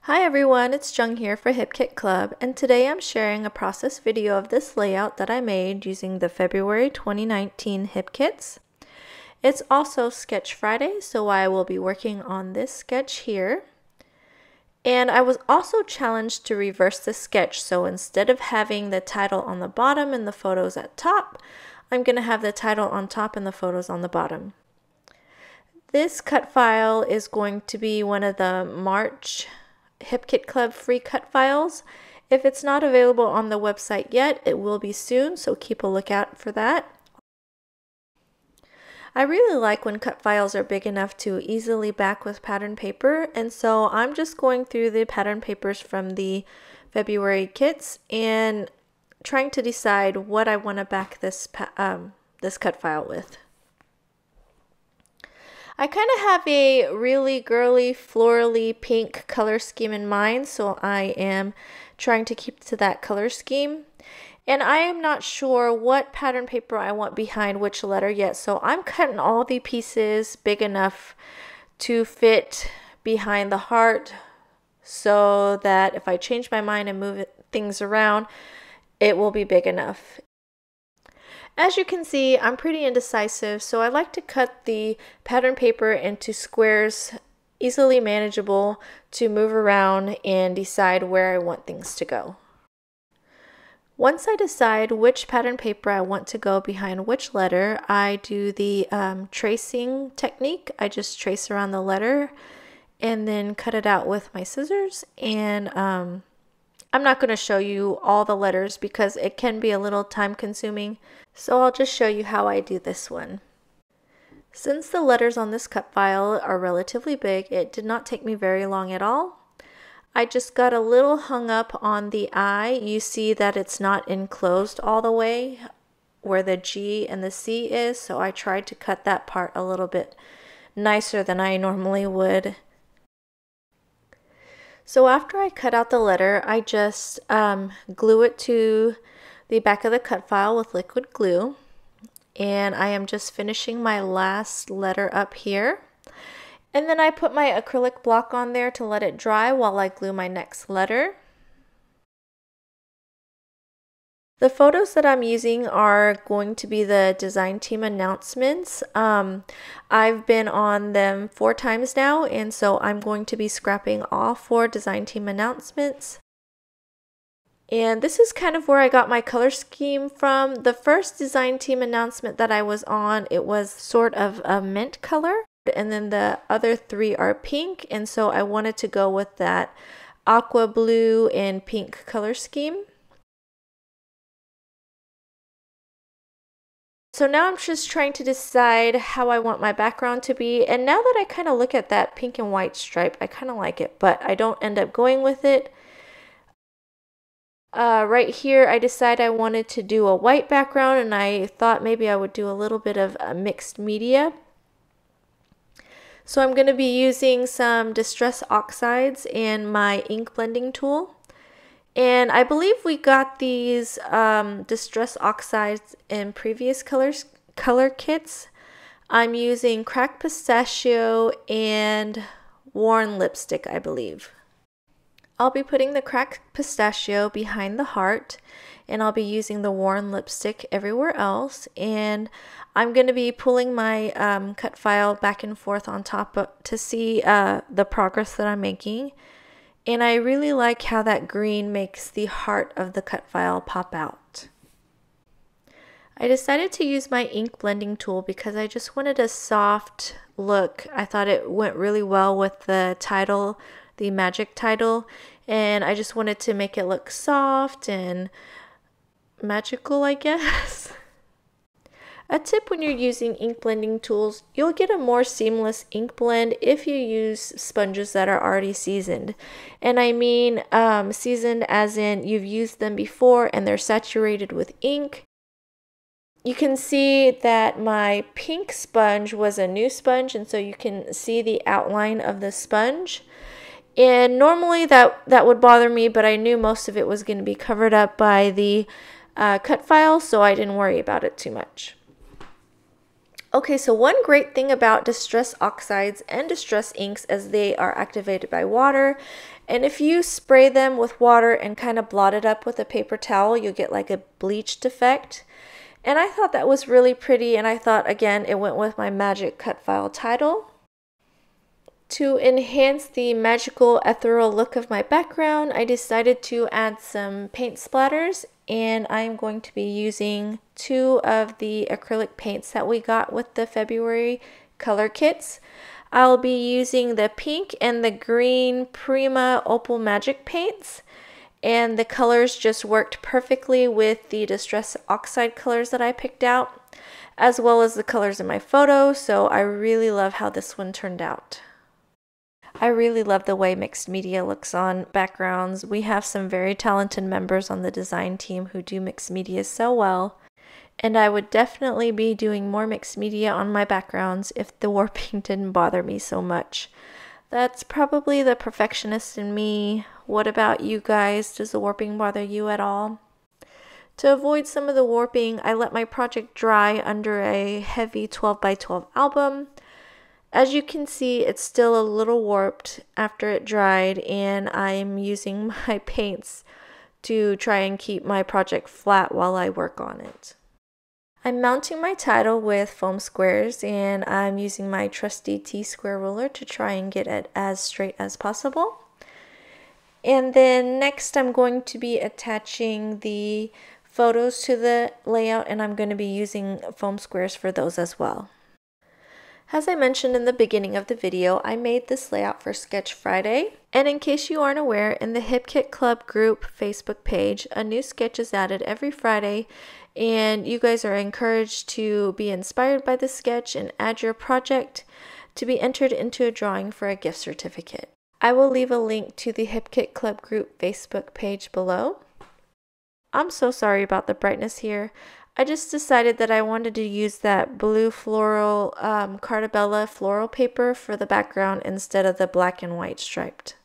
Hi everyone, it's Jung here for Hip Kit Club, and today I'm sharing a process video of this layout that I made using the February 2019 Hip Kits. It's also Sketch Friday, so I will be working on this sketch here. And I was also challenged to reverse the sketch, so instead of having the title on the bottom and the photos at top, I'm going to have the title on top and the photos on the bottom. This cut file is going to be one of the March Hip Kit Club free cut files. If it's not available on the website yet, it will be soon, so keep a lookout for that. I really like when cut files are big enough to easily back with pattern paper, and so I'm just going through the pattern papers from the February kits and trying to decide what I want to back this cut file with. I kind of have a really girly, florally pink color scheme in mind, so I am trying to keep to that color scheme. And I am not sure what pattern paper I want behind which letter yet, so I'm cutting all the pieces big enough to fit behind the heart so that if I change my mind and move things around, it will be big enough. As you can see, I'm pretty indecisive, so I like to cut the pattern paper into squares easily manageable to move around and decide where I want things to go. Once I decide which pattern paper I want to go behind which letter, I do the tracing technique. I just trace around the letter and then cut it out with my scissors, and I'm not going to show you all the letters because it can be a little time consuming, so I'll just show you how I do this one. Since the letters on this cut file are relatively big, it did not take me very long at all. I just got a little hung up on the I. You see that it's not enclosed all the way where the G and the C is, so I tried to cut that part a little bit nicer than I normally would. So after I cut out the letter, I just glue it to the back of the cut file with liquid glue. And I am just finishing my last letter up here. And then I put my acrylic block on there to let it dry while I glue my next letter. The photos that I'm using are going to be the design team announcements. I've been on them 4 times now, and so I'm going to be scrapping all 4 design team announcements. And this is kind of where I got my color scheme from. The first design team announcement that I was on, it was sort of a mint color, and then the other 3 are pink, and so I wanted to go with that aqua blue and pink color scheme. So now I'm just trying to decide how I want my background to be, and now that I kind of look at that pink and white stripe, I kind of like it, but I don't end up going with it. Right here I decided I wanted to do a white background, and I thought maybe I would do a little bit of a mixed media. So I'm going to be using some Distress Oxides and my ink blending tool. And I believe we got these Distress Oxides in previous color kits. I'm using Cracked Pistachio and Worn Lipstick, I believe. I'll be putting the Cracked Pistachio behind the heart, and I'll be using the Worn Lipstick everywhere else. And I'm going to be pulling my cut file back and forth on top to see the progress that I'm making. And I really like how that green makes the heart of the cut file pop out. I decided to use my ink blending tool because I just wanted a soft look. I thought it went really well with the title, the magic title, and I just wanted to make it look soft and magical, I guess. A tip when you're using ink blending tools, you'll get a more seamless ink blend if you use sponges that are already seasoned. And I mean seasoned as in you've used them before and they're saturated with ink. You can see that my pink sponge was a new sponge, and so you can see the outline of the sponge. And normally that would bother me, but I knew most of it was going to be covered up by the cut file, so I didn't worry about it too much. Okay, so one great thing about distress oxides and distress inks is they are activated by water. And if you spray them with water and kind of blot it up with a paper towel, you'll get like a bleached effect. And I thought that was really pretty, and I thought, again, it went with my magic cut file title. To enhance the magical ethereal look of my background, I decided to add some paint splatters, and I'm going to be using 2 of the acrylic paints that we got with the February color kits. I'll be using the pink and the green Prima Opal Magic paints, and the colors just worked perfectly with the Distress Oxide colors that I picked out, as well as the colors in my photo, so I really love how this one turned out. I really love the way mixed media looks on backgrounds. We have some very talented members on the design team who do mixed media so well, and I would definitely be doing more mixed media on my backgrounds if the warping didn't bother me so much. That's probably the perfectionist in me. What about you guys? Does the warping bother you at all? To avoid some of the warping, I let my project dry under a heavy 12 by 12 album. As you can see, it's still a little warped after it dried, and I'm using my paints to try and keep my project flat while I work on it. I'm mounting my title with foam squares, and I'm using my trusty T-square ruler to try and get it as straight as possible. And then next I'm going to be attaching the photos to the layout, and I'm going to be using foam squares for those as well. As I mentioned in the beginning of the video, I made this layout for Sketch Friday. And in case you aren't aware, in the Hip Kit Club group Facebook page, a new sketch is added every Friday, and you guys are encouraged to be inspired by the sketch and add your project to be entered into a drawing for a gift certificate. I will leave a link to the Hip Kit Club group Facebook page below. I'm so sorry about the brightness here. I just decided that I wanted to use that blue floral Cartabella floral paper for the background instead of the black and white striped.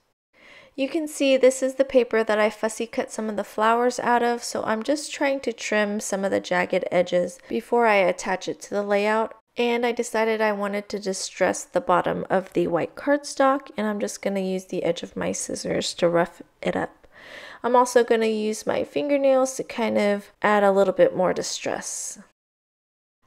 You can see this is the paper that I fussy cut some of the flowers out of, so I'm just trying to trim some of the jagged edges before I attach it to the layout. And I decided I wanted to distress the bottom of the white cardstock, and I'm just going to use the edge of my scissors to rough it up. I'm also going to use my fingernails to kind of add a little bit more distress.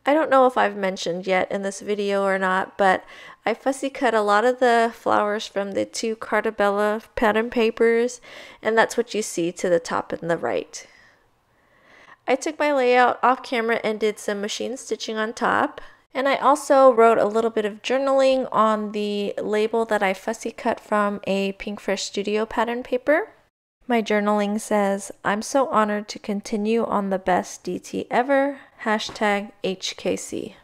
I don't know if I've mentioned yet in this video or not, but I fussy cut a lot of the flowers from the 2 Cartabella pattern papers, and that's what you see to the top and the right. I took my layout off camera and did some machine stitching on top. And I also wrote a little bit of journaling on the label that I fussy cut from a Pink Fresh Studio pattern paper. My journaling says, "I'm so honored to continue on the best DT ever, #HKC.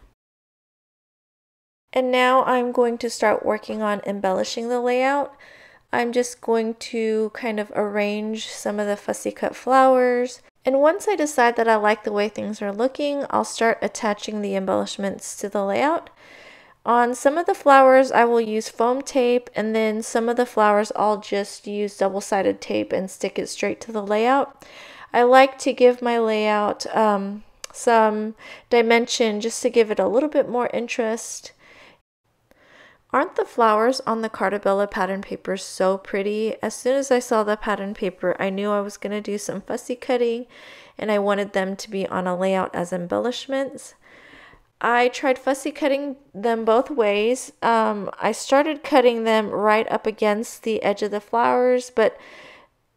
And now I'm going to start working on embellishing the layout. I'm just going to kind of arrange some of the fussy cut flowers. And once I decide that I like the way things are looking, I'll start attaching the embellishments to the layout. On some of the flowers, I will use foam tape, and then some of the flowers I'll just use double-sided tape and stick it straight to the layout. I like to give my layout some dimension just to give it a little bit more interest. Aren't the flowers on the Cartabella pattern paper so pretty? As soon as I saw the pattern paper, I knew I was going to do some fussy cutting, and I wanted them to be on a layout as embellishments. I tried fussy cutting them both ways. I started cutting them right up against the edge of the flowers, but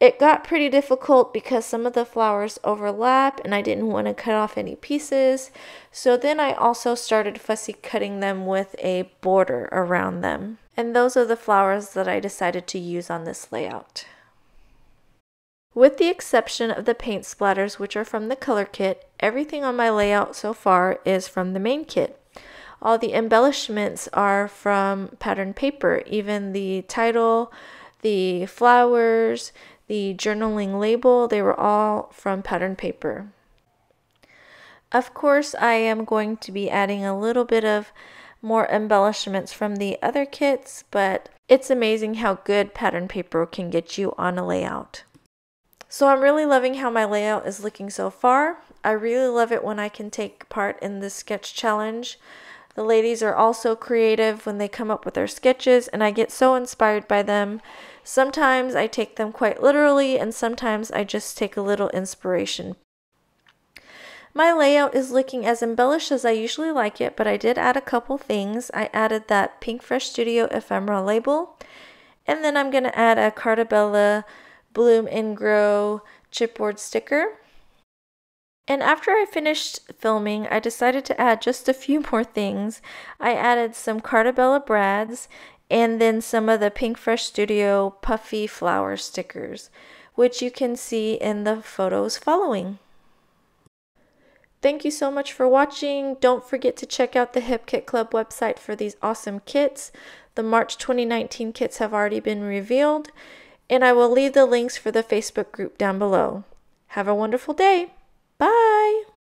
it got pretty difficult because some of the flowers overlap and I didn't want to cut off any pieces. So then I also started fussy cutting them with a border around them. And those are the flowers that I decided to use on this layout. With the exception of the paint splatters, which are from the color kit, everything on my layout so far is from the main kit. All the embellishments are from pattern paper, even the title, the flowers, the journaling label, they were all from pattern paper. Of course, I am going to be adding a little bit of more embellishments from the other kits, but it's amazing how good pattern paper can get you on a layout. So I'm really loving how my layout is looking so far. I really love it when I can take part in this sketch challenge. The ladies are also creative when they come up with their sketches, and I get so inspired by them. Sometimes I take them quite literally, and sometimes I just take a little inspiration. My layout is looking as embellished as I usually like it, but I did add a couple things. I added that Pink Fresh Studio ephemera label, and then I'm going to add a Cartabella Bloom and Grow chipboard sticker. And after I finished filming, I decided to add just a few more things. I added some Cartabella brads and then some of the Pink Fresh Studio puffy flower stickers, which you can see in the photos following. Thank you so much for watching. Don't forget to check out the Hip Kit Club website for these awesome kits. The March 2019 kits have already been revealed, and I will leave the links for the Facebook group down below. Have a wonderful day. Bye!